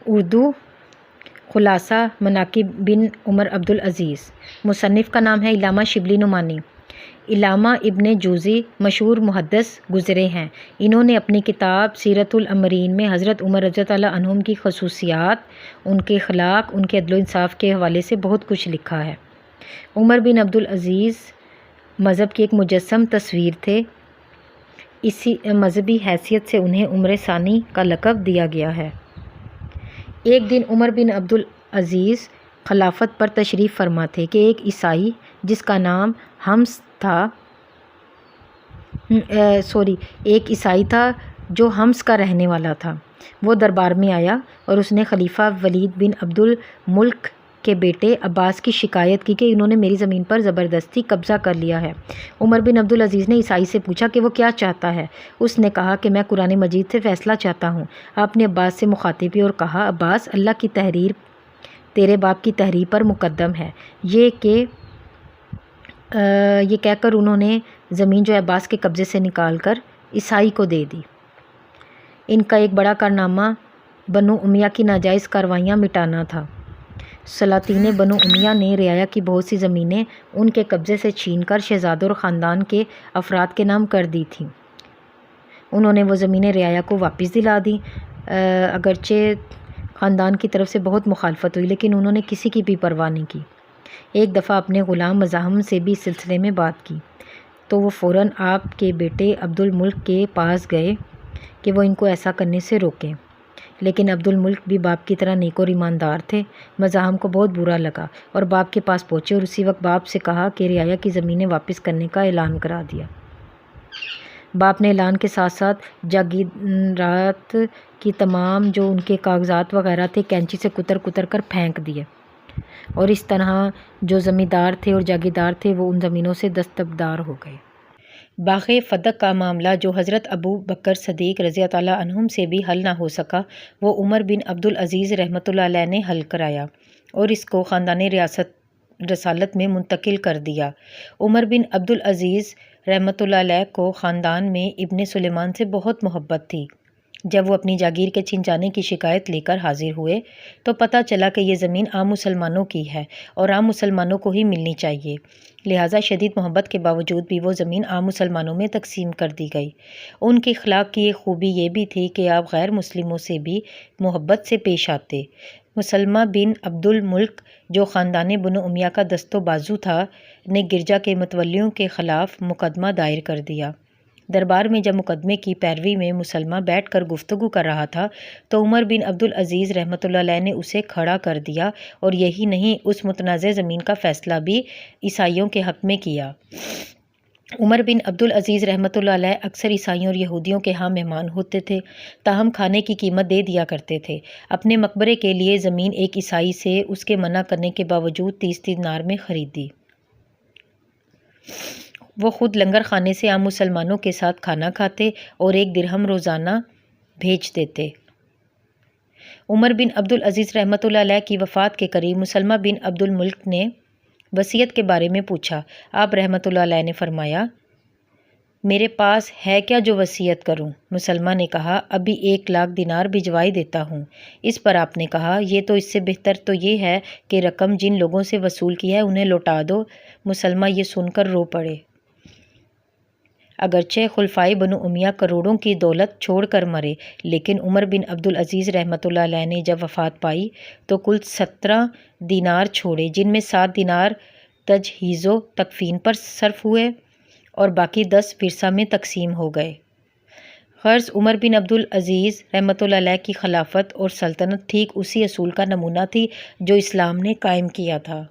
اردو خلاصہ مناقب بن عمر عبدالعزیز۔ مصنف کا نام ہے علامہ شبلی نعمانی۔ علامہ ابن جوزی مشہور محدث گزرے ہیں۔ انہوں نے اپنی کتاب سیرۃ الامرین میں حضرت عمر رضی اللہ عنہم کی خصوصیات، ان کے اخلاق، ان کے عدل و انصاف کے حوالے سے بہت کچھ لکھا ہے۔ عمر بن عبدالعزیز مذہب کی ایک مجسم تصویر تھے۔ اسی مذہبی حیثیت سے انہیں عمر ثانی کا لقب دیا گیا ہے۔ ایک دن عمر بن عبدالعزیز خلافت پر تشریف فرما تھے کہ ایک عیسائی جس کا نام حمص تھا ایک عیسائی تھا جو حمص کا رہنے والا تھا، وہ دربار میں آیا اور اس نے خلیفہ ولید بن عبد الملک کے بیٹے عباس کی شکایت کی کہ انہوں نے میری زمین پر زبردستی قبضہ کر لیا ہے۔ عمر بن عبدالعزیز نے عیسائی سے پوچھا کہ وہ کیا چاہتا ہے۔ اس نے کہا کہ میں قرآن مجید سے فیصلہ چاہتا ہوں۔ آپ نے عباس سے مخاطب کی اور کہا، عباس، اللہ کی تحریر تیرے باپ کی تحریر پر مقدم ہے۔ یہ کہہ کر انہوں نے زمین جو عباس کے قبضے سے نکال کر عیسائی کو دے دی۔ ان کا ایک بڑا کارنامہ بنو امیہ کی ناجائز کارروائیاں مٹانا تھا۔ سلاطین بنو امیہ نے رعایا کی بہت سی زمینیں ان کے قبضے سے چھین کر شہزادوں اور خاندان کے افراد کے نام کر دی تھیں۔ انہوں نے وہ زمینیں رعایا کو واپس دلا دیں، اگرچہ خاندان کی طرف سے بہت مخالفت ہوئی، لیکن انہوں نے کسی کی بھی پرواہ نہیں کی۔ ایک دفعہ اپنے غلام مزاحم سے بھی اس سلسلے میں بات کی تو وہ فوراً آپ کے بیٹے عبد الملک کے پاس گئے کہ وہ ان کو ایسا کرنے سے روکیں، لیکن عبد الملک بھی باپ کی طرح نیک اور ایماندار تھے۔ مزاحم کو بہت برا لگا اور باپ کے پاس پہنچے اور اسی وقت باپ سے کہا کہ رعایا کی زمینیں واپس کرنے کا اعلان کرا دیا۔ باپ نے اعلان کے ساتھ ساتھ جاگیرات کی تمام جو ان کے کاغذات وغیرہ تھے کینچی سے کتر کتر کر پھینک دیے، اور اس طرح جو زمیندار تھے اور جاگیردار تھے وہ ان زمینوں سے دستبردار ہو گئے۔ باغ فدق کا معاملہ جو حضرت ابو بکر صدیق رضی اللہ عنہم سے بھی حل نہ ہو سکا، وہ عمر بن عبدالعزیز رحمۃ اللہ علیہ نے حل کرایا اور اس کو خاندان رسالت میں منتقل کر دیا۔ عمر بن عبدالعزیز رحمۃ اللہ علیہ کو خاندان میں ابن سلیمان سے بہت محبت تھی۔ جب وہ اپنی جاگیر کے چھن جانے کی شکایت لے کر حاضر ہوئے تو پتہ چلا کہ یہ زمین عام مسلمانوں کی ہے اور عام مسلمانوں کو ہی ملنی چاہیے، لہٰذا شدید محبت کے باوجود بھی وہ زمین عام مسلمانوں میں تقسیم کر دی گئی۔ ان کے اخلاق کی ایک خوبی یہ بھی تھی کہ آپ غیر مسلموں سے بھی محبت سے پیش آتے۔ مسلمہ بن عبد الملک جو خاندان بنو امیہ کا دست و بازو تھا، نے گرجا کے متولیوں کے خلاف مقدمہ دائر کر دیا۔ دربار میں جب مقدمے کی پیروی میں مسلمہ بیٹھ کر گفتگو کر رہا تھا تو عمر بن عبدالعزیز رحمۃ اللہ علیہ نے اسے کھڑا کر دیا اور یہی نہیں، اس متنازع زمین کا فیصلہ بھی عیسائیوں کے حق میں کیا۔ عمر بن عبدالعزیز رحمۃ اللہ علیہ اکثر عیسائیوں اور یہودیوں کے ہاں مہمان ہوتے تھے، تاہم کھانے کی قیمت دے دیا کرتے تھے۔ اپنے مقبرے کے لیے زمین ایک عیسائی سے اس کے منع کرنے کے باوجود 30 دینار میں خریدی۔ وہ خود لنگر خانے سے عام مسلمانوں کے ساتھ کھانا کھاتے اور 1 درہم روزانہ بھیج دیتے۔ عمر بن عبدالعزیز رحمۃ اللہ علیہ کی وفات کے قریب مسلمہ بن عبد الملک نے وصیت کے بارے میں پوچھا۔ آپ رحمۃ اللہ علیہ نے فرمایا، میرے پاس ہے کیا جو وصیت کروں؟ مسلمہ نے کہا، ابھی 1 لاکھ دینار بھجوائی دیتا ہوں۔ اس پر آپ نے کہا، یہ تو اس سے بہتر تو یہ ہے کہ رقم جن لوگوں سے وصول کی ہے انہیں لوٹا دو۔ مسلمہ یہ سن کر رو پڑے۔ اگرچہ خلفائے بنو امیہ کروڑوں کی دولت چھوڑ کر مرے، لیکن عمر بن عبدالعزیز رحمۃ اللہ علیہ نے جب وفات پائی تو کل 17 دینار چھوڑے، جن میں 7 دینار تجہیز و تکفین پر صرف ہوئے اور باقی 10 ورثہ میں تقسیم ہو گئے۔ غرض عمر بن عبدالعزیز رحمۃ اللہ علیہ کی خلافت اور سلطنت ٹھیک اسی اصول کا نمونہ تھی جو اسلام نے قائم کیا تھا۔